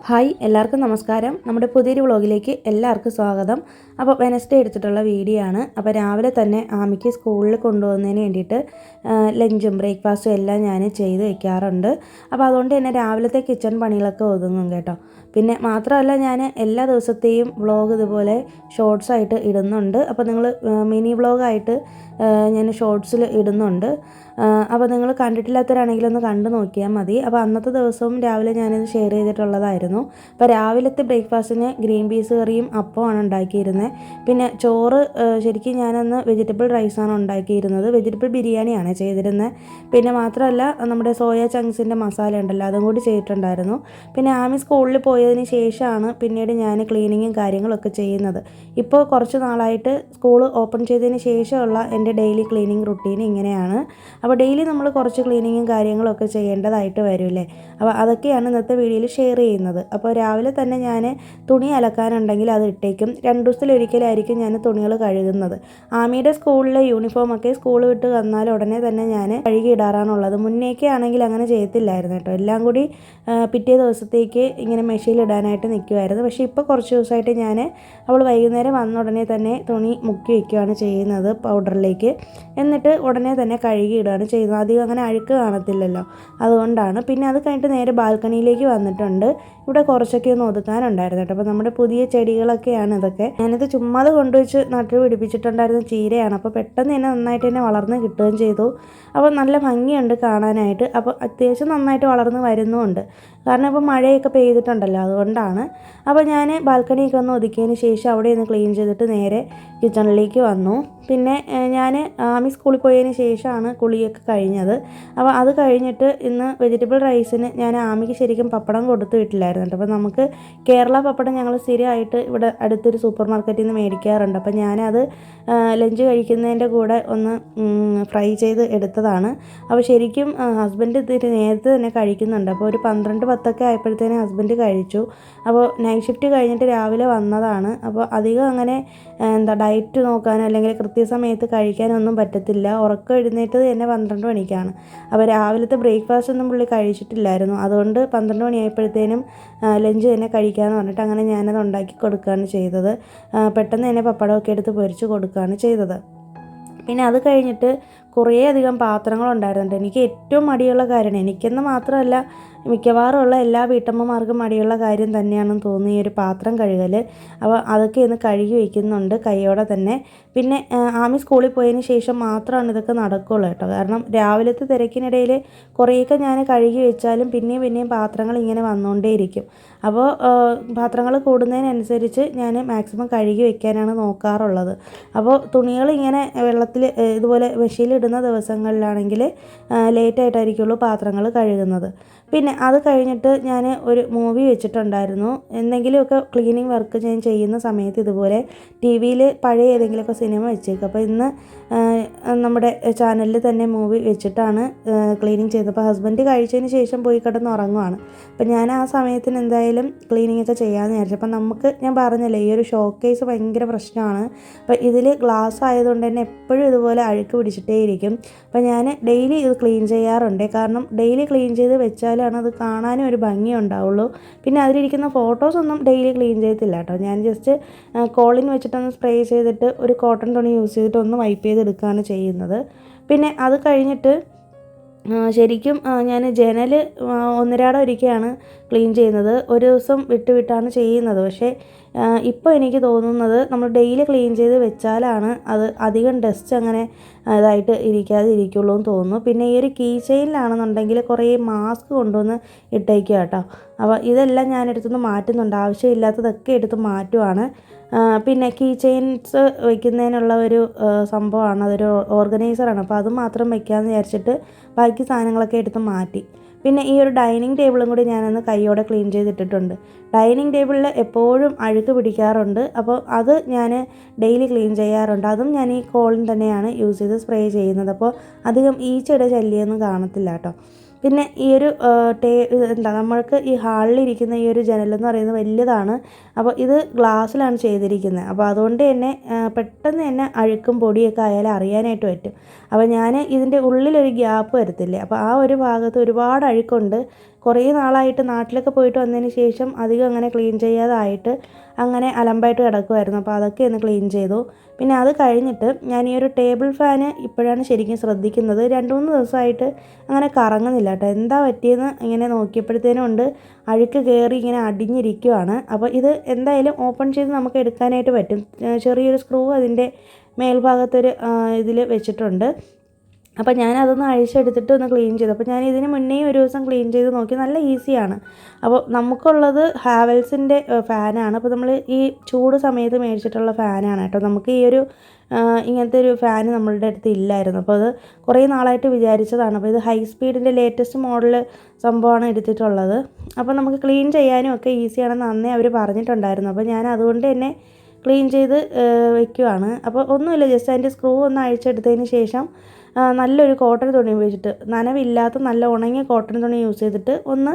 Hi എല്ലാവർക്കും നമസ്കാരം. നമ്മുടെ പുതിയൊരു വ്ളോഗിലേക്ക് എല്ലാവർക്കും സ്വാഗതം. അപ്പോൾ വെനസ്ഡേ എടുത്തിട്ടുള്ള വീഡിയോ ആണ്. അപ്പോൾ രാവിലെ തന്നെ ആമിക്ക് സ്കൂളിൽ കൊണ്ടുപോകുന്നതിന് വേണ്ടിയിട്ട് ലഞ്ചും ബ്രേക്ക്ഫാസ്റ്റും എല്ലാം ഞാൻ ചെയ്ത് വയ്ക്കാറുണ്ട്. അപ്പോൾ അതുകൊണ്ട് തന്നെ രാവിലത്തെ കിച്ചൺ പണികളൊക്കെ ഒതുങ്ങും കേട്ടോ. പിന്നെ മാത്രമല്ല ഞാൻ എല്ലാ ദിവസത്തെയും വ്ളോഗ് ഇതുപോലെ ഷോർട്സായിട്ട് ഇടുന്നുണ്ട്. അപ്പോൾ നിങ്ങൾ മിനി വ്ളോഗായിട്ട് ഞാൻ ഷോർട്സിൽ ഇടുന്നുണ്ട്. അപ്പോൾ നിങ്ങൾ കണ്ടിട്ടില്ലാത്തവരാണെങ്കിൽ ഒന്ന് കണ്ടു നോക്കിയാൽ മതി. അപ്പോൾ അന്നത്തെ ദിവസവും രാവിലെ ഞാനിത് ഷെയർ ചെയ്തിട്ടുള്ളതായിരുന്നു. അപ്പോൾ രാവിലത്തെ ബ്രേക്ക്ഫാസ്റ്റിന് ഗ്രീൻ പീസ് കറിയും അപ്പമാണ് ഉണ്ടാക്കിയിരുന്നത്. പിന്നെ ചോറ് ശരിക്കും ഞാനന്ന് വെജിറ്റബിൾ റൈസാണ് ഉണ്ടാക്കിയിരുന്നത്. വെജിറ്റബിൾ ബിരിയാണിയാണ് ചെയ്തിരുന്നത്. പിന്നെ മാത്രമല്ല നമ്മുടെ സോയ ചങ്ക്സിൻ്റെ മസാല ഉണ്ടല്ലോ, അതും കൂടി ചെയ്തിട്ടുണ്ടായിരുന്നു. പിന്നെ ആമി സ്കൂളിൽ പോയതിന് ശേഷമാണ് പിന്നീട് ഞാൻ ക്ലീനിങ്ങും കാര്യങ്ങളൊക്കെ ചെയ്യുന്നത്. ഇപ്പോൾ കുറച്ച് നാളായിട്ട് സ്കൂൾ ഓപ്പൺ ചെയ്തതിന് ശേഷമുള്ള എൻ്റെ ഡെയിലി ക്ലീനിങ് റുട്ടീൻ ഇങ്ങനെയാണ്. അപ്പോൾ ഡെയിലി നമ്മൾ കുറച്ച് ക്ലീനിങ്ങും കാര്യങ്ങളൊക്കെ ചെയ്യേണ്ടതായിട്ട് വരുമല്ലേ. അപ്പോൾ അതൊക്കെയാണ് ഇന്നത്തെ വീഡിയോയിൽ ഷെയർ ചെയ്യുന്നത്. അപ്പോൾ രാവിലെ തന്നെ ഞാൻ തുണി അലക്കാനുണ്ടെങ്കിൽ അത് ഇട്ടേക്കും. 2 ദിവസത്തിലൊരിക്കലായിരിക്കും ഞാൻ തുണികൾ കഴുകുന്നത്. ആമിയുടെ സ്കൂളിലെ യൂണിഫോമൊക്കെ സ്കൂൾ വിട്ട് വന്നാൽ ഉടനെ തന്നെ ഞാൻ കഴുകിയിടാറാണുള്ളത്. മുന്നേക്കെ ആണെങ്കിൽ അങ്ങനെ ചെയ്യത്തില്ലായിരുന്നു കേട്ടോ. എല്ലാം കൂടി പിറ്റേ ദിവസത്തേക്ക് ഇങ്ങനെ മെഷീനിലിടാനായിട്ട് നിൽക്കുമായിരുന്നു. പക്ഷേ ഇപ്പോൾ കുറച്ച് ദിവസമായിട്ട് ഞാൻ അവൾ വൈകുന്നേരം വന്ന ഉടനെ തന്നെ തുണി മുക്കി വയ്ക്കുകയാണ് ചെയ്യുന്നത് പൗഡറിലേക്ക്. എന്നിട്ട് ഉടനെ തന്നെ കഴുകിയിടുകയാണ് ചെയ്യുന്നത്. അധികം അങ്ങനെ അഴുക്ക് കാണത്തില്ലല്ലോ, അതുകൊണ്ടാണ്. പിന്നെ അത് കഴിഞ്ഞിട്ട് നേരെ ബാൽക്കണിയിലേക്ക് വന്നിട്ടുണ്ട്. ഇവിടെ കുറച്ചൊക്കെ ഒന്ന് ഒതുക്കാനുണ്ടായിരുന്നു കേട്ടോ. അപ്പോൾ നമ്മുടെ പുതിയ ചെടികളൊക്കെയാണ് ഇതൊക്കെ. ഞാനിത് ചുമ്മാതെ കൊണ്ടുവച്ച് നട്ടു പിടിപ്പിച്ചിട്ടുണ്ടായിരുന്ന ചീരയാണ്. അപ്പോൾ പെട്ടെന്ന് തന്നെ നന്നായിട്ട് തന്നെ വളർന്ന് കിട്ടുകയും ചെയ്തു. അപ്പോൾ നല്ല ഭംഗിയുണ്ട് കാണാനായിട്ട്. അപ്പോൾ അത്യാവശ്യം നന്നായിട്ട് വളർന്ന് വരുന്നുമുണ്ട്. കാരണം ഇപ്പോൾ മഴയൊക്കെ പെയ്തിട്ടുണ്ടല്ലോ, അതുകൊണ്ടാണ്. അപ്പോൾ ഞാൻ ബാൽക്കണിയൊക്കെ ഒന്ന് ഒതുക്കിയതിന് ശേഷം അവിടെ ഒന്ന് ക്ലീൻ ചെയ്തിട്ട് നേരെ കിച്ചണിലേക്ക് വന്നു. പിന്നെ ഞാൻ ആമി സ്കൂളിൽ പോയതിന് ശേഷമാണ് കുളിയൊക്കെ കഴിഞ്ഞത്. അപ്പോൾ അത് കഴിഞ്ഞിട്ട് ഇന്ന് വെജിറ്റബിൾ റൈസിന് ഞാൻ ആമിക്ക് ശരിക്കും പപ്പടം കൊടുത്തു വിട്ടില്ലായിരുന്നു കേട്ടോ. അപ്പോൾ നമുക്ക് കേരള പപ്പടം ഞങ്ങൾ സ്ഥിരമായിട്ട് ഇവിടെ അടുത്തൊരു സൂപ്പർ മാർക്കറ്റിൽ നിന്ന് മേടിക്കാറുണ്ട്. അപ്പോൾ ഞാനത് ലഞ്ച് കഴിക്കുന്നതിൻ്റെ കൂടെ ഒന്ന് ഫ്രൈ ചെയ്ത് എടുത്തതാണ്. അപ്പോൾ ശരിക്കും ഹസ്ബൻഡ് ഇതിന് നേരത്തെ തന്നെ കഴിക്കുന്നുണ്ട്. അപ്പോൾ ഒരു 12-10 ആയപ്പോഴത്തേനും ഹസ്ബൻഡ് കഴിച്ചു. അപ്പോൾ നൈറ്റ് ഷിഫ്റ്റ് കഴിഞ്ഞിട്ട് രാവിലെ വന്നതാണ്. അപ്പോൾ അധികം അങ്ങനെ ഡയറ്റ് നോക്കാനോ അല്ലെങ്കിൽ കൃത്യസമയത്ത് കഴിക്കാനൊന്നും പറ്റത്തില്ല. ഉറക്കം എഴുന്നേറ്റത് തന്നെ 12 മണിക്കാണ്. അപ്പോൾ രാവിലത്തെ ബ്രേക്ക്ഫാസ്റ്റ് ഒന്നും പുള്ളി കഴിച്ചിട്ടില്ലായിരുന്നു. അതുകൊണ്ട് 12 മണിയായപ്പോഴത്തേനും ലഞ്ച് തന്നെ കഴിക്കാമെന്ന് പറഞ്ഞിട്ട് അങ്ങനെ ഞാനത് ഉണ്ടാക്കി കൊടുക്കുകയാണ് ചെയ്തത്. പെട്ടെന്ന് തന്നെ പപ്പടമൊക്കെ എടുത്ത് പൊരിച്ച് കൊടുക്കുകയാണ് ചെയ്തത്. പിന്നെ അത് കഴിഞ്ഞിട്ട് കുറേയധികം പാത്രങ്ങളുണ്ടായിരുന്നുണ്ട്. എനിക്ക് ഏറ്റവും മടിയുള്ള കാര്യമാണ്, എനിക്കെന്ന് മാത്രമല്ല മിക്കവാറും ഉള്ള എല്ലാ വീട്ടമ്മമാർക്കും മടിയുള്ള കാര്യം തന്നെയാണെന്ന് തോന്നി ഈ ഒരു പാത്രം കഴുകൽ. അപ്പോൾ അതൊക്കെ ഒന്ന് കഴുകി വയ്ക്കുന്നുണ്ട് കൈയോടെ തന്നെ. പിന്നെ ആമി സ്കൂളിൽ പോയതിന് ശേഷം മാത്രമാണ് ഇതൊക്കെ നടക്കുകയുള്ളൂ കേട്ടോ. കാരണം രാവിലത്തെ തിരക്കിനിടയിൽ കുറേയൊക്കെ ഞാൻ കഴുകി വെച്ചാലും പിന്നെയും പാത്രങ്ങൾ ഇങ്ങനെ വന്നുകൊണ്ടേയിരിക്കും. അപ്പോൾ പാത്രങ്ങൾ കൂടുന്നതിനനുസരിച്ച് ഞാൻ മാക്സിമം കഴുകി വെക്കാനാണ് നോക്കാറുള്ളത്. അപ്പോൾ തുണികൾ ഇങ്ങനെ വെള്ളത്തിൽ ഇതുപോലെ മെഷീനിലിടുന്ന ദിവസങ്ങളിലാണെങ്കിൽ ലേറ്റായിട്ടായിരിക്കുള്ളൂ പാത്രങ്ങൾ കഴുകുന്നത്. പിന്നെ അത് കഴിഞ്ഞിട്ട് ഞാൻ ഒരു മൂവി വെച്ചിട്ടുണ്ടായിരുന്നു. എന്തെങ്കിലുമൊക്കെ ക്ലീനിങ് വർക്ക് ഞാൻ ചെയ്യുന്ന സമയത്ത് ഇതുപോലെ ടി വിയിൽ പഴയ ഏതെങ്കിലുമൊക്കെ സിനിമ വെച്ചേക്കും. അപ്പോൾ ഇന്ന് നമ്മുടെ ചാനലിൽ തന്നെ മൂവി വെച്ചിട്ടാണ് ക്ലീനിങ് ചെയ്തപ്പോൾ ഹസ്ബൻഡ് കഴിച്ചതിന് ശേഷം പോയി കിടന്ന് ഉറങ്ങുവാണ്. അപ്പോൾ ഞാൻ ആ സമയത്തിന് എന്തായാലും ക്ലീനിങ് ഒക്കെ ചെയ്യാമെന്ന് വിചാരിച്ചു. അപ്പം നമുക്ക് ഞാൻ പറഞ്ഞല്ലോ ഈ ഒരു ഷോ കേസ് ഭയങ്കര പ്രശ്നമാണ്. അപ്പോൾ ഇതിൽ ഗ്ലാസ് ആയതുകൊണ്ട് തന്നെ എപ്പോഴും ഇതുപോലെ അഴുക്ക് പിടിച്ചിട്ടേയിരിക്കും. അപ്പോൾ ഞാൻ ഡെയിലി ഇത് ക്ലീൻ ചെയ്യാറുണ്ട്. കാരണം ഡെയിലി ക്ലീൻ ചെയ്ത് വെച്ചാലാണ് അത് കാണാനും ഒരു ഭംഗി ഉണ്ടാവുള്ളൂ. പിന്നെ അതിലിരിക്കുന്ന ഫോട്ടോസൊന്നും ഡെയിലി ക്ലീൻ ചെയ്യത്തില്ല കേട്ടോ. ഞാൻ ജസ്റ്റ് കോളിൻ വെച്ചിട്ടൊന്ന് സ്പ്രേ ചെയ്തിട്ട് ഒരു കോട്ടൺ തുണി യൂസ് ചെയ്തിട്ട് ഒന്ന് വൈപ്പ് ചെയ്തെടുക്കുകയാണ് ചെയ്യുന്നത്. പിന്നെ അത് കഴിഞ്ഞിട്ട് ശരിക്കും ഞാൻ ജനൽ ഒരിക്കലാണ് ക്ലീൻ ചെയ്യുന്നത്. ഒരു ദിവസം വിട്ടാണ് ചെയ്യുന്നത്. പക്ഷേ ഇപ്പോൾ എനിക്ക് തോന്നുന്നത് നമ്മൾ ഡെയിലി ക്ലീൻ ചെയ്ത് വെച്ചാലാണ് അത് അധികം ഡസ്റ്റ് അങ്ങനെ ഇതായിട്ട് ഇരിക്കാതിരിക്കുള്ളൂ എന്ന് തോന്നുന്നു. പിന്നെ ഈ ഒരു കീ ചെയിനിലാണെന്നുണ്ടെങ്കിൽ കുറേ മാസ്ക് കൊണ്ടുവന്ന് ഇട്ടേക്കുക കേട്ടോ. അപ്പോൾ ഇതെല്ലാം ഞാൻ എടുത്തുനിന്ന് മാറ്റുന്നുണ്ട്. ആവശ്യമില്ലാത്തതൊക്കെ എടുത്ത് മാറ്റുവാണ്. പിന്നെ കീ ചെയിൻസ് വയ്ക്കുന്നതിനുള്ള ഒരു സംഭവമാണ്, അതൊരു ഓർഗനൈസറാണ്. അപ്പോൾ അത് മാത്രം വയ്ക്കാമെന്ന് വിചാരിച്ചിട്ട് ബാക്കി സാധനങ്ങളൊക്കെ എടുത്ത് മാറ്റി. പിന്നെ ഈ ഒരു ഡൈനിങ് ടേബിളും കൂടി ഞാനൊന്ന് കൈയോടെ ക്ലീൻ ചെയ്തിട്ടിട്ടുണ്ട്. ഡൈനിങ് ടേബിളിൽ എപ്പോഴും അഴുക്ക് പിടിക്കാറുണ്ട്. അപ്പോൾ അത് ഞാൻ ഡെയിലി ക്ലീൻ ചെയ്യാറുണ്ട്. അതും ഞാൻ ഈ കോളിൻ തന്നെയാണ് യൂസ് ചെയ്ത് സ്പ്രേ ചെയ്യുന്നത്. അപ്പോൾ അധികം ഈച്ചയുടെ ശല്യമൊന്നും കാണത്തില്ല കേട്ടോ. പിന്നെ ഈ ഒരു നമ്മൾക്ക് ഈ ഹാളിലിരിക്കുന്ന ഈ ഒരു ജനലെന്ന് പറയുന്നത് വലിയതാണ്. അപ്പോൾ ഇത് ഗ്ലാസ്സിലാണ് ചെയ്തിരിക്കുന്നത്. അപ്പോൾ അതുകൊണ്ട് തന്നെ പെട്ടെന്ന് തന്നെ അഴുക്കും പൊടിയൊക്കെ ആയാലും അറിയാനായിട്ട് പറ്റും. അപ്പോൾ ഞാൻ ഇതിൻ്റെ ഉള്ളിലൊരു ഗ്യാപ്പ് വരത്തില്ലേ, അപ്പോൾ ആ ഒരു ഭാഗത്ത് ഒരുപാട് അഴുക്കുണ്ട്. കുറേ നാളായിട്ട് നാട്ടിലൊക്കെ പോയിട്ട് വന്നതിന് ശേഷം അധികം അങ്ങനെ ക്ലീൻ ചെയ്യാതായിട്ട് അങ്ങനെ അലമ്പായിട്ട് കിടക്കുമായിരുന്നു. അപ്പോൾ അതൊക്കെ ഒന്ന് ക്ലീൻ ചെയ്തു. പിന്നെ അത് കഴിഞ്ഞിട്ട് ഞാൻ ഈ ഒരു ടേബിൾ ഫാന് ഇപ്പോഴാണ് ശരിക്കും ശ്രദ്ധിക്കുന്നത്. 2-3 ദിവസമായിട്ട് അങ്ങനെ കറങ്ങുന്നില്ല കേട്ടോ. എന്താ പറ്റിയെന്ന് ഇങ്ങനെ നോക്കിയപ്പോഴത്തേനും ഉണ്ട് അഴുക്ക് കയറി ഇങ്ങനെ അടിഞ്ഞിരിക്കുവാണ്. അപ്പോൾ ഇത് എന്തായാലും ഓപ്പൺ ചെയ്ത് നമുക്ക് എടുക്കാനായിട്ട് പറ്റും. ചെറിയൊരു സ്ക്രൂ അതിൻ്റെ മേൽഭാഗത്തൊരു ഇതിൽ വെച്ചിട്ടുണ്ട്. അപ്പോൾ ഞാനതൊന്ന് അഴിച്ചെടുത്തിട്ട് ഒന്ന് ക്ലീൻ ചെയ്തു. അപ്പോൾ ഞാൻ ഇതിന് മുന്നേ ഒരു ദിവസം ക്ലീൻ ചെയ്ത് നോക്കി. നല്ല ഈസിയാണ്. അപ്പോൾ നമുക്കുള്ളത് ഹാവൽസിൻ്റെ ഫാനാണ്. അപ്പോൾ നമ്മൾ ഈ ചൂട് സമയത്ത് മേടിച്ചിട്ടുള്ള ഫാനാണ് കേട്ടോ. നമുക്ക് ഈ ഒരു ഇങ്ങനത്തെ ഒരു ഫാൻ നമ്മളുടെ അടുത്ത് ഇല്ലായിരുന്നു. അപ്പോൾ അത് കുറേ നാളായിട്ട് വിചാരിച്ചതാണ്. അപ്പോൾ ഇത് ഹൈ സ്പീഡിൻ്റെ ലേറ്റസ്റ്റ് മോഡൽ സംഭവമാണ് എടുത്തിട്ടുള്ളത്. അപ്പോൾ നമുക്ക് ക്ലീൻ ചെയ്യാനും ഒക്കെ ഈസിയാണെന്ന് അന്നേ അവർ പറഞ്ഞിട്ടുണ്ടായിരുന്നു. അപ്പോൾ ഞാൻ അതുകൊണ്ട് തന്നെ ക്ലീൻ ചെയ്ത് വയ്ക്കുവാണ്. അപ്പോൾ ഒന്നുമില്ല, ജസ്റ്റ് അതിൻ്റെ സ്ക്രൂ ഒന്ന് അഴിച്ചെടുത്തതിന് ശേഷം നല്ലൊരു കോട്ടൺ തുണി ഉപയോഗിച്ചിട്ട്, നനവില്ലാത്ത നല്ല ഉണങ്ങിയ കോട്ടൺ തുണി യൂസ് ചെയ്തിട്ട് ഒന്ന്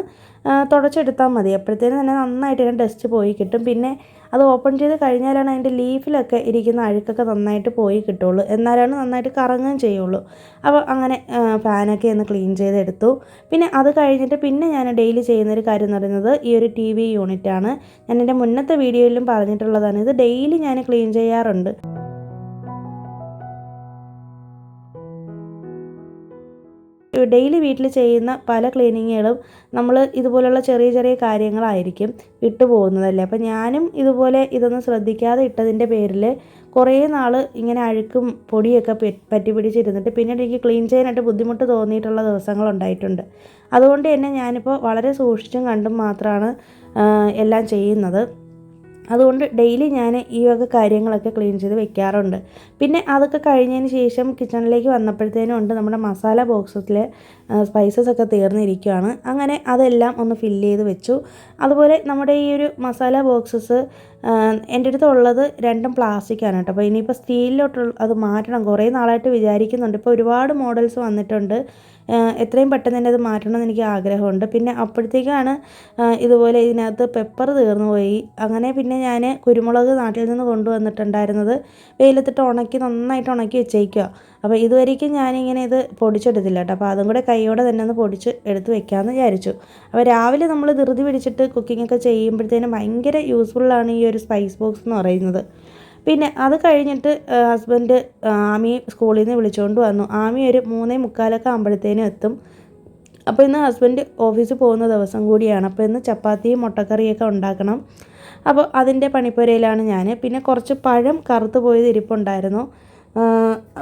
തുടച്ചെടുത്താൽ മതി. അപ്പോഴത്തേനും തന്നെ നന്നായിട്ട് ഇതിൻ്റെ ഡസ്റ്റ് പോയി കിട്ടും. പിന്നെ അത് ഓപ്പൺ ചെയ്ത് കഴിഞ്ഞാലാണ് അതിൻ്റെ ലീഫിലൊക്കെ ഇരിക്കുന്ന അഴുക്കൊക്കെ നന്നായിട്ട് പോയി കിട്ടുള്ളൂ. എന്നാലാണ് നന്നായിട്ട് കറങ്ങുകയും ചെയ്യുള്ളൂ. അപ്പോൾ അങ്ങനെ ഫാനൊക്കെ ഒന്ന് ക്ലീൻ ചെയ്തെടുത്തു. പിന്നെ അത് കഴിഞ്ഞിട്ട് പിന്നെ ഞാൻ ഡെയിലി ചെയ്യുന്നൊരു കാര്യം എന്ന് പറയുന്നത് ഈ ഒരു TV യൂണിറ്റാണ്. ഞാൻ എൻ്റെ മുന്നത്തെ വീഡിയോയിലും പറഞ്ഞിട്ടുള്ളതാണ്. ഇത് ഡെയിലി ഞാൻ ക്ലീൻ ചെയ്യാറുണ്ട്. ഡെയിലി വീട്ടിൽ ചെയ്യുന്ന പല ക്ലീനിങ്ങുകളും നമ്മൾ ഇതുപോലുള്ള ചെറിയ ചെറിയ കാര്യങ്ങളായിരിക്കും വിട്ടുപോകുന്നതല്ലേ. അപ്പോൾ ഞാനും ഇതുപോലെ ഇതൊന്നും ശ്രദ്ധിക്കാതെ ഇട്ടതിൻ്റെ പേരിൽ കുറേ നാൾ ഇങ്ങനെ അഴുക്കും പൊടിയൊക്കെ പറ്റി പിടിച്ചിരുന്നിട്ട് പിന്നീട് എനിക്ക് ക്ലീൻ ചെയ്യാനായിട്ട് ബുദ്ധിമുട്ട് തോന്നിയിട്ടുള്ള ദിവസങ്ങളുണ്ടായിട്ടുണ്ട്. അതുകൊണ്ട് തന്നെ ഞാനിപ്പോൾ വളരെ സൂക്ഷിച്ചും കണ്ടും മാത്രമാണ് എല്ലാം ചെയ്യുന്നത്. അതുകൊണ്ട് ഡെയിലി ഞാൻ ഈ വക കാര്യങ്ങളൊക്കെ ക്ലീൻ ചെയ്ത് വെക്കാറുണ്ട്. പിന്നെ അതൊക്കെ കഴിഞ്ഞതിന് ശേഷം കിച്ചണിലേക്ക് വന്നപ്പോഴത്തേനും ഉണ്ട് നമ്മുടെ മസാല ബോക്സിൽ സ്പൈസസ് ഒക്കെ തീർന്നിരിക്കുകയാണ്. അങ്ങനെ അതെല്ലാം ഒന്ന് ഫില്ല് ചെയ്ത് വെച്ചു. അതുപോലെ നമ്മുടെ ഈ ഒരു മസാല ബോക്സസ് എൻ്റെ അടുത്തുള്ളത് 2 പ്ലാസ്റ്റിക്കാണ് കേട്ടോ. അപ്പോൾ ഇനിയിപ്പോൾ സ്റ്റീലിലോട്ട് അത് മാറ്റണം. കുറേ നാളായിട്ട് വിചാരിക്കുന്നുണ്ട്. ഇപ്പോൾ ഒരുപാട് മോഡൽസ് വന്നിട്ടുണ്ട്. എത്രയും പെട്ടെന്ന് തന്നെ അത് മാറ്റണമെന്ന് എനിക്ക് ആഗ്രഹമുണ്ട്. പിന്നെ അപ്പോഴത്തേക്കാണ് ഇതുപോലെ ഇതിനകത്ത് പെപ്പർ തീർന്നു പോയി. അങ്ങനെ പിന്നെ ഞാൻ കുരുമുളക് നാട്ടിൽ നിന്ന് കൊണ്ടുവന്നിട്ടുണ്ടായിരുന്നത് വെയിലത്തിട്ട് ഉണക്കി നന്നായിട്ട് ഉണക്കി വെച്ചേക്കുക. അപ്പോൾ ഇതുവരെയ്ക്കും ഞാനിങ്ങനെ ഇത് പൊടിച്ചെടുത്തില്ല കേട്ടോ. അപ്പോൾ അതും കൂടെ കൈയോടെ തന്നെ ഒന്ന് പൊടിച്ച് എടുത്ത് വെക്കാമെന്ന് വിചാരിച്ചു. അപ്പോൾ രാവിലെ നമ്മൾ ധൃതി പിടിച്ചിട്ട് കുക്കിങ്ങൊക്കെ ചെയ്യുമ്പോഴത്തേനും ഭയങ്കര യൂസ്ഫുള്ളാണ് ഈ ഒരു സ്പൈസ് ബോക്സ് എന്ന് പറയുന്നത്. പിന്നെ അത് കഴിഞ്ഞിട്ട് ഹസ്ബൻഡ് ആമിയെ സ്കൂളിൽ നിന്ന് വിളിച്ചുകൊണ്ട് വന്നു. ആമി ഒരു 3:45 ആകുമ്പോഴത്തേനും എത്തും. അപ്പോൾ ഇന്ന് ഹസ്ബൻഡ് ഓഫീസിൽ പോകുന്ന ദിവസം കൂടിയാണ്. അപ്പോൾ ഇന്ന് ചപ്പാത്തിയും മുട്ടക്കറിയൊക്കെ ഉണ്ടാക്കണം. അപ്പോൾ അതിൻ്റെ പണിപ്പുരയിലാണ് ഞാൻ. പിന്നെ കുറച്ച് പഴം കറുത്ത് പോയത് ഇരിപ്പുണ്ടായിരുന്നു.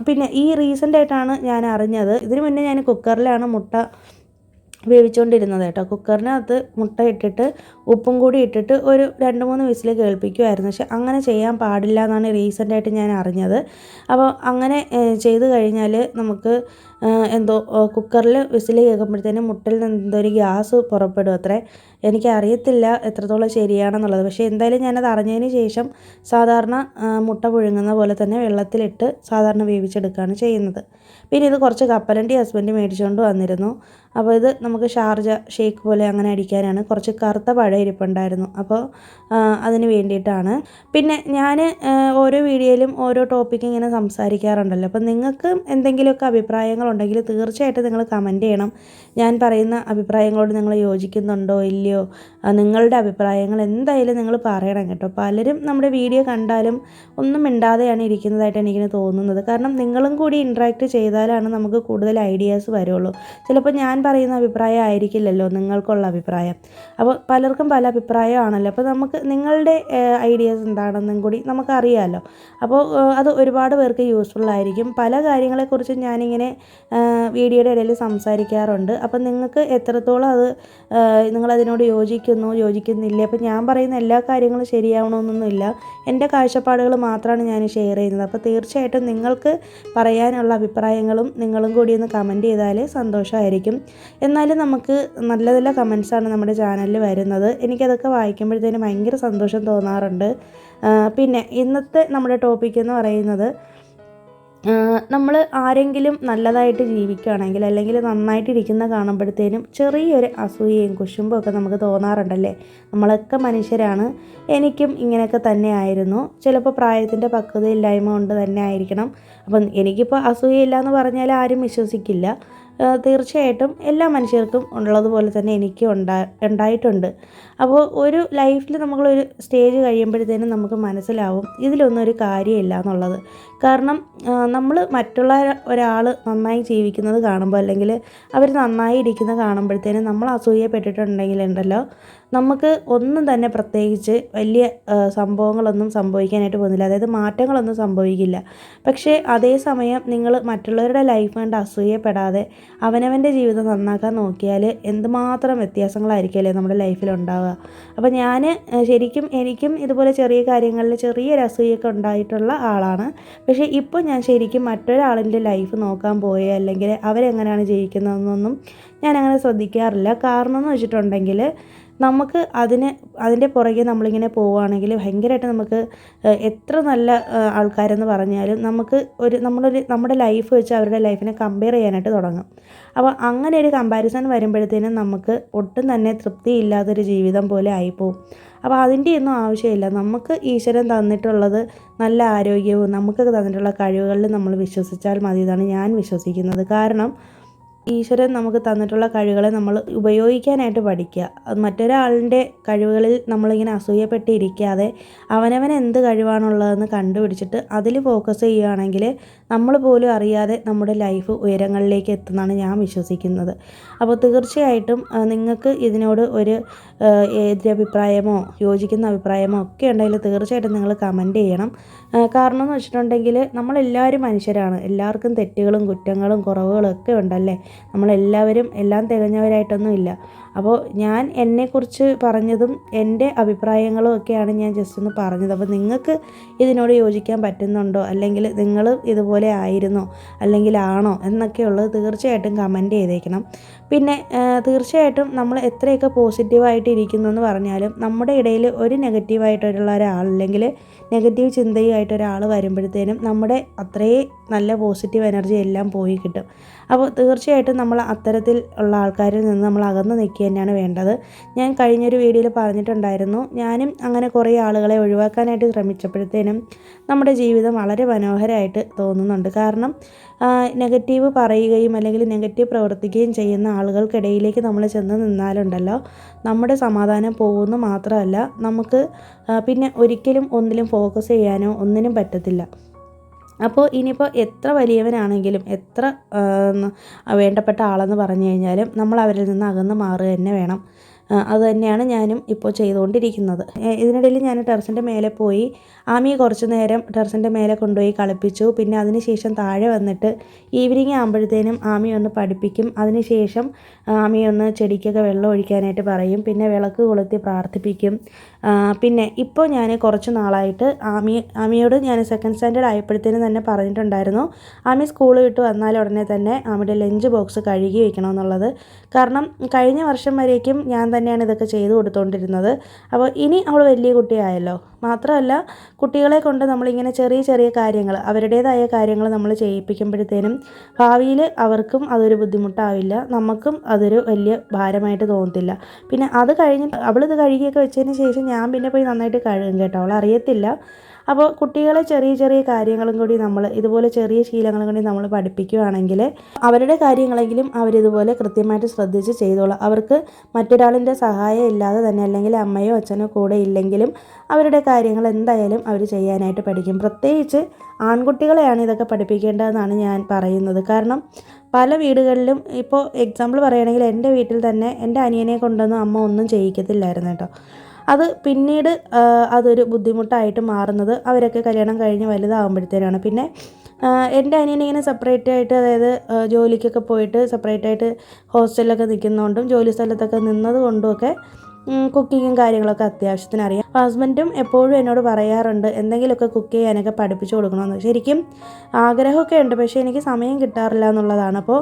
പിന്നെ ഈ റീസെൻ്റായിട്ടാണ് ഞാൻ അറിഞ്ഞത്. ഇതിന് മുന്നേ ഞാൻ കുക്കറിലാണ് മുട്ട വേവിച്ചുകൊണ്ടിരുന്നത് കേട്ടോ. കുക്കറിനകത്ത് മുട്ട ഇട്ടിട്ട് ഉപ്പും കൂടി ഇട്ടിട്ട് ഒരു 2-3 വിസിൽ കേൾപ്പിക്കുമായിരുന്നു. പക്ഷെ അങ്ങനെ ചെയ്യാൻ പാടില്ല എന്നാണ് റീസെൻ്റായിട്ട് ഞാൻ അറിഞ്ഞത്. അപ്പോൾ അങ്ങനെ ചെയ്ത് കഴിഞ്ഞാൽ നമുക്ക് എന്തോ കുക്കറിൽ വിസിൽ കേൾക്കുമ്പോഴത്തേനും മുട്ടയിൽ നിന്ന് എന്തോ ഒരു ഗ്യാസ് പുറപ്പെടും അത്രേ. എനിക്കറിയത്തില്ല എത്രത്തോളം ശരിയാണെന്നുള്ളത്. പക്ഷേ എന്തായാലും ഞാനത് അറിഞ്ഞതിന് ശേഷം സാധാരണ മുട്ട പുഴുങ്ങുന്ന പോലെ തന്നെ വെള്ളത്തിലിട്ട് സാധാരണ വേവിച്ചെടുക്കുകയാണ് ചെയ്യുന്നത്. പിന്നെ ഇത് കുറച്ച് കപ്പലണ്ടി ഹസ്ബൻഡ് മേടിച്ചുകൊണ്ട് വന്നിരുന്നു. അപ്പോൾ ഇത് നമുക്ക് ഷാർജ ഷേക്ക് പോലെ അങ്ങനെ അടിക്കാനാണ്. കുറച്ച് കറുത്ത പഴം ഇരിപ്പുണ്ടായിരുന്നു. അപ്പോൾ അതിന് വേണ്ടിയിട്ടാണ്. പിന്നെ ഞാൻ ഓരോ വീഡിയോയിലും ഓരോ ടോപ്പിക്ക് ഇങ്ങനെ സംസാരിക്കാറുണ്ടല്ലോ. അപ്പോൾ നിങ്ങൾക്ക് എന്തെങ്കിലുമൊക്കെ അഭിപ്രായങ്ങളുണ്ടെങ്കിൽ തീർച്ചയായിട്ടും നിങ്ങൾ കമൻറ്റ് ചെയ്യണം. ഞാൻ പറയുന്ന അഭിപ്രായങ്ങളോട് നിങ്ങൾ യോജിക്കുന്നുണ്ടോ ഇല്ലയോ, നിങ്ങളുടെ അഭിപ്രായങ്ങൾ എന്തായാലും നിങ്ങൾ പറയണം കേട്ടോ. പലരും നമ്മുടെ വീഡിയോ കണ്ടാലും ഒന്നും മിണ്ടാതെയാണ് ഇരിക്കുന്നതായിട്ട് എനിക്ക് തോന്നുന്നത്. കാരണം നിങ്ങളും കൂടി ഇൻട്രാക്ട് ചെയ്താലാണ് നമുക്ക് കൂടുതൽ ഐഡിയാസ് വരുള്ളൂ. ചിലപ്പോൾ ഞാൻ പറയുന്ന അഭിപ്രായം ആയിരിക്കില്ലല്ലോ നിങ്ങൾക്കുള്ള അഭിപ്രായം. അപ്പോൾ പലർക്കും പല അഭിപ്രായമാണല്ലോ. അപ്പോൾ നമുക്ക് നിങ്ങളുടെ ഐഡിയാസ് എന്താണെന്നും കൂടി നമുക്കറിയാമല്ലോ. അപ്പോൾ അത് ഒരുപാട് പേർക്ക് യൂസ്ഫുൾ ആയിരിക്കും. പല കാര്യങ്ങളെക്കുറിച്ചും ഞാനിങ്ങനെ വീഡിയോയുടെ ഇടയിൽ സംസാരിക്കാറുണ്ട്. അപ്പം നിങ്ങൾക്ക് എത്രത്തോളം അത് നിങ്ങളതിനോട് യോജിക്കുന്നില്ല. അപ്പോൾ ഞാൻ പറയുന്ന എല്ലാ കാര്യങ്ങളും ശരിയാവണമെന്നൊന്നുമില്ല. എൻ്റെ കാഴ്ചപ്പാടുകൾ മാത്രമാണ് ഞാൻ ഷെയർ ചെയ്യുന്നത്. അപ്പോൾ തീർച്ചയായിട്ടും നിങ്ങൾക്ക് പറയാനുള്ള അഭിപ്രായങ്ങളും നിങ്ങളും കൂടി ഒന്ന് കമൻറ്റ് ചെയ്താൽ സന്തോഷമായിരിക്കും. എന്നാലും നമുക്ക് നല്ല നല്ല കമൻസാണ് നമ്മുടെ ചാനലിൽ വരുന്നത്. എനിക്കതൊക്കെ വായിക്കുമ്പോഴത്തേനും ഭയങ്കര സന്തോഷം തോന്നാറുണ്ട്. പിന്നെ ഇന്നത്തെ നമ്മുടെ ടോപ്പിക് എന്ന് പറയുന്നത്, നമ്മൾ ആരെങ്കിലും നല്ലതായിട്ട് ജീവിക്കുകയാണെങ്കിൽ അല്ലെങ്കിൽ നന്നായിട്ടിരിക്കുന്ന കാണുമ്പോഴത്തേനും ചെറിയൊരു അസൂയയും കുശുമ്പും ഒക്കെ നമുക്ക് തോന്നാറുണ്ടല്ലേ. നമ്മളൊക്കെ മനുഷ്യരാണ്. എനിക്കും ഇങ്ങനെയൊക്കെ തന്നെ ആയിരുന്നു. ചിലപ്പോൾ പ്രായത്തിൻ്റെ പക്വതയില്ലായ്മ കൊണ്ട് തന്നെ ആയിരിക്കണം. അപ്പം എനിക്കിപ്പോൾ അസൂയയില്ല എന്ന് പറഞ്ഞാൽ ആരും വിശ്വസിക്കില്ല. തീർച്ചയായിട്ടും എല്ലാ മനുഷ്യർക്കും ഉള്ളതുപോലെ തന്നെ എനിക്കും ഉണ്ടായിട്ടുണ്ട്. അപ്പോൾ ഒരു ലൈഫിൽ നമ്മളൊരു സ്റ്റേജ് കഴിയുമ്പോഴത്തേനും നമുക്ക് മനസ്സിലാവും ഇതിലൊന്നും ഒരു കാര്യമില്ല എന്നുള്ളത്. കാരണം നമ്മൾ മറ്റുള്ള ഒരാൾ നന്നായി ജീവിക്കുന്നത് കാണുമ്പോൾ, അല്ലെങ്കിൽ അവർ നന്നായി ഇരിക്കുന്നത് കാണുമ്പോഴത്തേനും നമ്മൾ അസൂയപ്പെട്ടിട്ടുണ്ടെങ്കിലുണ്ടല്ലോ, നമുക്ക് ഒന്നും തന്നെ പ്രത്യേകിച്ച് വലിയ സംഭവങ്ങളൊന്നും സംഭവിക്കാനായിട്ട് പോകുന്നില്ല. അതായത് മാറ്റങ്ങളൊന്നും സംഭവിക്കില്ല. പക്ഷേ അതേസമയം നിങ്ങൾ മറ്റുള്ളവരുടെ ലൈഫ് കണ്ട് അസൂയപ്പെടാതെ അവനവൻ്റെ ജീവിതം നന്നാക്കാൻ നോക്കിയാൽ എന്തുമാത്രം വ്യത്യാസങ്ങളായിരിക്കുമല്ലേ നമ്മുടെ ലൈഫിലുണ്ടാവുക. അപ്പോൾ ഞാൻ എനിക്കും ഇതുപോലെ ചെറിയ കാര്യങ്ങളിൽ ചെറിയൊരു അസൂയൊക്കെ ഉണ്ടായിട്ടുള്ള ആളാണ്. പക്ഷേ ഇപ്പോൾ ഞാൻ ശരിക്കും മറ്റൊരാളിൻ്റെ ലൈഫ് നോക്കാൻ പോയി, അല്ലെങ്കിൽ അവരെങ്ങനെയാണ് ജീവിക്കുന്നതെന്നൊന്നും ഞാനങ്ങനെ ശ്രദ്ധിക്കാറില്ല. കാരണം എന്ന് വെച്ചിട്ടുണ്ടെങ്കിൽ നമുക്ക് അതിൻ്റെ പുറകെ നമ്മളിങ്ങനെ പോവുകയാണെങ്കിൽ ഭയങ്കരമായിട്ട് നമുക്ക് എത്ര നല്ല ആൾക്കാരെന്ന് പറഞ്ഞാലും നമുക്ക് നമ്മുടെ ലൈഫ് വെച്ച് അവരുടെ ലൈഫിനെ കമ്പയർ ചെയ്യാനായിട്ട് തുടങ്ങും. അപ്പോൾ അങ്ങനെ ഒരു കമ്പാരിസൺ വരുമ്പോഴത്തേനും നമുക്ക് ഒട്ടും തന്നെ തൃപ്തിയില്ലാത്തൊരു ജീവിതം പോലെ ആയിപ്പോവും. അപ്പോൾ അതിൻ്റെയൊന്നും ആവശ്യമില്ല. നമുക്ക് ഈശ്വരൻ തന്നിട്ടുള്ളത് നല്ല ആരോഗ്യവും നമുക്ക് തന്നിട്ടുള്ള കഴിവുകളിൽ നമ്മൾ വിശ്വസിച്ചാൽ മതി എന്നാണ് ഞാൻ വിശ്വസിക്കുന്നത്. കാരണം ഈശ്വരൻ നമുക്ക് തന്നിട്ടുള്ള കഴിവുകളെ നമ്മൾ ഉപയോഗിക്കാനായിട്ട് പഠിക്കുക. മറ്റൊരാളിൻ്റെ കഴിവുകളിൽ നമ്മളിങ്ങനെ അസൂയപ്പെട്ടിരിക്കാതെ അവനവൻ എന്ത് കഴിവാണുള്ളതെന്ന് കണ്ടുപിടിച്ചിട്ട് അതിൽ ഫോക്കസ് ചെയ്യുകയാണെങ്കിൽ നമ്മൾ പോലും അറിയാതെ നമ്മുടെ ലൈഫ് ഉയരങ്ങളിലേക്ക് എത്തുമെന്നാണ് ഞാൻ വിശ്വസിക്കുന്നത്. അപ്പോൾ തീർച്ചയായിട്ടും നിങ്ങൾക്ക് ഇതിനോട് ഒരു എതിരഭിപ്രായമോ യോജിക്കുന്ന അഭിപ്രായമോ ഒക്കെ ഉണ്ടെങ്കിൽ തീർച്ചയായിട്ടും നിങ്ങൾ കമൻറ്റ് ചെയ്യണം. കാരണം എന്ന് വെച്ചിട്ടുണ്ടെങ്കിൽ നമ്മളെല്ലാവരും മനുഷ്യരാണ്. എല്ലാവർക്കും തെറ്റുകളും കുറ്റങ്ങളും കുറവുകളും ഒക്കെ ഉണ്ടല്ലേ. നമ്മളെല്ലാവരും എല്ലാം തികഞ്ഞവരായിട്ടൊന്നും ഇല്ല. അപ്പോൾ ഞാൻ എന്നെക്കുറിച്ച് പറഞ്ഞതും എൻ്റെ അഭിപ്രായങ്ങളും ഒക്കെയാണ് ഞാൻ ജസ്റ്റ് ഒന്ന് പറഞ്ഞത്. അപ്പോൾ നിങ്ങൾക്ക് ഇതിനോട് യോജിക്കാൻ പറ്റുന്നുണ്ടോ, അല്ലെങ്കിൽ നിങ്ങൾ ഇതുപോലെ ആയിരുന്നോ അല്ലെങ്കിൽ ആണോ എന്നൊക്കെയുള്ളത് തീർച്ചയായിട്ടും കമൻറ്റ് ചെയ്തേക്കണം. പിന്നെ തീർച്ചയായിട്ടും നമ്മൾ എത്രയൊക്കെ പോസിറ്റീവായിട്ട് ഇരിക്കുന്നു എന്ന് പറഞ്ഞാലും നമ്മുടെ ഇടയിൽ ഒരു നെഗറ്റീവായിട്ടുള്ള ഒരാൾ, അല്ലെങ്കിൽ നെഗറ്റീവ് ചിന്തയുമായിട്ട് ഒരാൾ വരുമ്പോഴത്തേനും നമ്മുടെ അത്രയും നല്ല പോസിറ്റീവ് എനർജി എല്ലാം പോയി കിട്ടും. അപ്പോൾ തീർച്ചയായിട്ടും നമ്മൾ അത്തരത്തിൽ ഉള്ള ആൾക്കാരിൽ നിന്ന് നമ്മൾ അകന്ന് നിൽക്കുക തന്നെയാണ് വേണ്ടത്. ഞാൻ കഴിഞ്ഞൊരു വീഡിയോയിൽ പറഞ്ഞിട്ടുണ്ടായിരുന്നു, ഞാനും അങ്ങനെ കുറേ ആളുകളെ ഒഴിവാക്കാനായിട്ട് ശ്രമിച്ചപ്പോഴത്തേനും നമ്മുടെ ജീവിതം വളരെ മനോഹരമായിട്ട് തോന്നുന്നുണ്ട്. കാരണം നെഗറ്റീവ് പറയുകയും അല്ലെങ്കിൽ നെഗറ്റീവ് പ്രവർത്തിക്കുകയും ചെയ്യുന്ന ആളുകൾക്കിടയിലേക്ക് നമ്മൾ ചെന്ന് നിന്നാലുണ്ടല്ലോ, നമ്മുടെ സമാധാനം പോകുന്നു മാത്രമല്ല നമുക്ക് പിന്നെ ഒരിക്കലും ഒന്നിലും ഫോക്കസ് ചെയ്യാനോ ഒന്നിനും പറ്റത്തില്ല. അപ്പോൾ ഇനിയിപ്പോൾ എത്ര വലിയവനാണെങ്കിലും എത്ര വേണ്ടപ്പെട്ട ആളെന്ന് പറഞ്ഞു കഴിഞ്ഞാലും നമ്മൾ അവരിൽ നിന്ന് അകന്ന് മാറുക തന്നെ വേണം. അതുതന്നെയാണ് ഞാനും ഇപ്പോൾ ചെയ്തുകൊണ്ടിരിക്കുന്നത്. ഇതിനിടയിൽ ഞാൻ ടെറസിൻ്റെ മേലെ പോയി ആമിയെ കുറച്ച് നേരം ടെറസിൻ്റെ മേലെ കൊണ്ടുപോയി കളിപ്പിച്ചു. പിന്നെ അതിനുശേഷം താഴെ വന്നിട്ട് ഈവനിങ് ആകുമ്പോഴത്തേനും ആമിയെ ഒന്ന് പഠിപ്പിക്കും. അതിനുശേഷം ആമിയെ ഒന്ന് ചെടിക്കൊക്കെ വെള്ളം ഒഴിക്കാനായിട്ട് പറയും. പിന്നെ വിളക്ക് കൊളുത്തി പ്രാർത്ഥിപ്പിക്കും. പിന്നെ ഇപ്പോൾ ഞാൻ കുറച്ച് നാളായിട്ട് ആമിയോട് ഞാൻ സെക്കൻഡ് സ്റ്റാൻഡേർഡ് ആയപ്പോഴത്തേനും തന്നെ പറഞ്ഞിട്ടുണ്ടായിരുന്നു, ആമി സ്കൂൾ വിട്ട് വന്നാൽ ഉടനെ തന്നെ ആമിയുടെ ലഞ്ച് ബോക്സ് കഴുകി വെക്കണമെന്നുള്ളത്. കാരണം കഴിഞ്ഞ വർഷം വരേക്കും ഞാൻ തന്നെയാണ് ഇതൊക്കെ ചെയ്തു കൊടുത്തുകൊണ്ടിരുന്നത്. അപ്പോൾ ഇനി അവൾ വലിയ കുട്ടിയായല്ലോ. മാത്രമല്ല കുട്ടികളെ കൊണ്ട് നമ്മളിങ്ങനെ ചെറിയ ചെറിയ കാര്യങ്ങൾ, അവരുടേതായ കാര്യങ്ങൾ നമ്മൾ ചെയ്യിപ്പിക്കുമ്പോഴത്തേനും ഭാവിയിൽ അവർക്കും അതൊരു ബുദ്ധിമുട്ടാവില്ല, നമുക്കും അതൊരു വലിയ ഭാരമായിട്ട് തോന്നത്തില്ല. പിന്നെ അത് കഴിഞ്ഞിട്ട് അവളിത് കഴുകിയൊക്കെ വെച്ചതിന് ശേഷം ഞാൻ പിന്നെ പോയി നന്നായിട്ട് കഴുകും കേട്ടോ, അവൾ അറിയത്തില്ല. അപ്പോൾ കുട്ടികളെ ചെറിയ ചെറിയ കാര്യങ്ങളും കൂടി നമ്മൾ ഇതുപോലെ ചെറിയ ശീലങ്ങളും കൂടി നമ്മൾ പഠിപ്പിക്കുകയാണെങ്കിൽ അവരുടെ കാര്യങ്ങളെങ്കിലും അവരിതുപോലെ കൃത്യമായിട്ട് ശ്രദ്ധിച്ച് ചെയ്തോളാം. അവർക്ക് മറ്റൊരാളിൻ്റെ സഹായം ഇല്ലാതെ തന്നെ, അല്ലെങ്കിൽ അമ്മയോ അച്ഛനോ കൂടെ ഇല്ലെങ്കിലും അവരുടെ കാര്യങ്ങൾ എന്തായാലും അവർ ചെയ്യാനായിട്ട് പഠിക്കും. പ്രത്യേകിച്ച് ആൺകുട്ടികളെയാണ് ഇതൊക്കെ പഠിപ്പിക്കേണ്ടതെന്നാണ് ഞാൻ പറയുന്നത്. കാരണം പല വീടുകളിലും ഇപ്പോൾ എക്സാമ്പിൾ പറയുകയാണെങ്കിൽ എൻ്റെ വീട്ടിൽ തന്നെ എൻ്റെ അനിയനെ കൊണ്ടൊന്നും അമ്മ ഒന്നും ചെയ്യിക്കത്തില്ലായിരുന്നു കേട്ടോ. അത് പിന്നീട് അതൊരു ബുദ്ധിമുട്ടായിട്ട് മാറുന്നത് അവരൊക്കെ കല്യാണം കഴിഞ്ഞ് വലുതാകുമ്പോഴത്തേനാണ്. പിന്നെ എൻ്റെ അനിയനിങ്ങനെ സെപ്പറേറ്റ് ആയിട്ട്, അതായത് ജോലിക്കൊക്കെ പോയിട്ട് സെപ്പറേറ്റായിട്ട് ഹോസ്റ്റലിലൊക്കെ നിൽക്കുന്നതുകൊണ്ടും ജോലി സ്ഥലത്തൊക്കെ നിന്നത് കൊണ്ടുമൊക്കെ കുക്കിങ്ങും കാര്യങ്ങളൊക്കെ അത്യാവശ്യത്തിന് അറിയാം. ഹസ്ബൻഡും എപ്പോഴും എന്നോട് പറയാറുണ്ട് എന്തെങ്കിലുമൊക്കെ കുക്ക് ചെയ്യാനൊക്കെ പഠിപ്പിച്ചു കൊടുക്കണമെന്ന്. ശരിക്കും ആഗ്രഹമൊക്കെ ഉണ്ട്, പക്ഷേ എനിക്ക് സമയം കിട്ടാറില്ല എന്നുള്ളതാണ്. അപ്പോൾ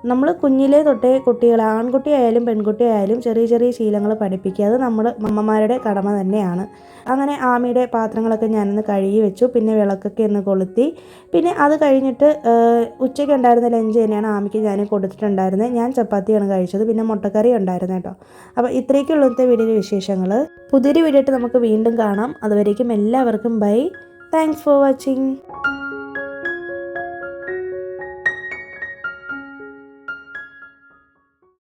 നമ്മൾ കുഞ്ഞിലേ തൊട്ടേ കുട്ടികളെ, ആൺകുട്ടിയായാലും പെൺകുട്ടിയായാലും ചെറിയ ചെറിയ ശീലങ്ങൾ പഠിപ്പിക്കുക, അത് നമ്മൾ അമ്മമാരുടെ കടമ തന്നെയാണ്. അങ്ങനെ ആമിയുടെ പാത്രങ്ങളൊക്കെ ഞാനൊന്ന് കഴുകി വെച്ചു. പിന്നെ വിളക്കൊക്കെ ഒന്ന് കൊളുത്തി. പിന്നെ അത് കഴിഞ്ഞിട്ട് ഉച്ചയ്ക്ക് ഉണ്ടായിരുന്ന ലഞ്ച് തന്നെയാണ് ആമിക്ക് ഞാൻ കൊടുത്തിട്ടുണ്ടായിരുന്നത്. ഞാൻ ചപ്പാത്തിയാണ് കഴിച്ചത്, പിന്നെ മുട്ടക്കറി ഉണ്ടായിരുന്നു കേട്ടോ. അപ്പോൾ ഇത്രയൊക്കെയുള്ളത്തെ വീഡിയോയിലെ വിശേഷങ്ങൾ. പുതിയൊരു വീഡിയോ ആയിട്ട് നമുക്ക് വീണ്ടും കാണാം. അതുവരേക്കും എല്ലാവർക്കും ബൈ. Thanks for watching.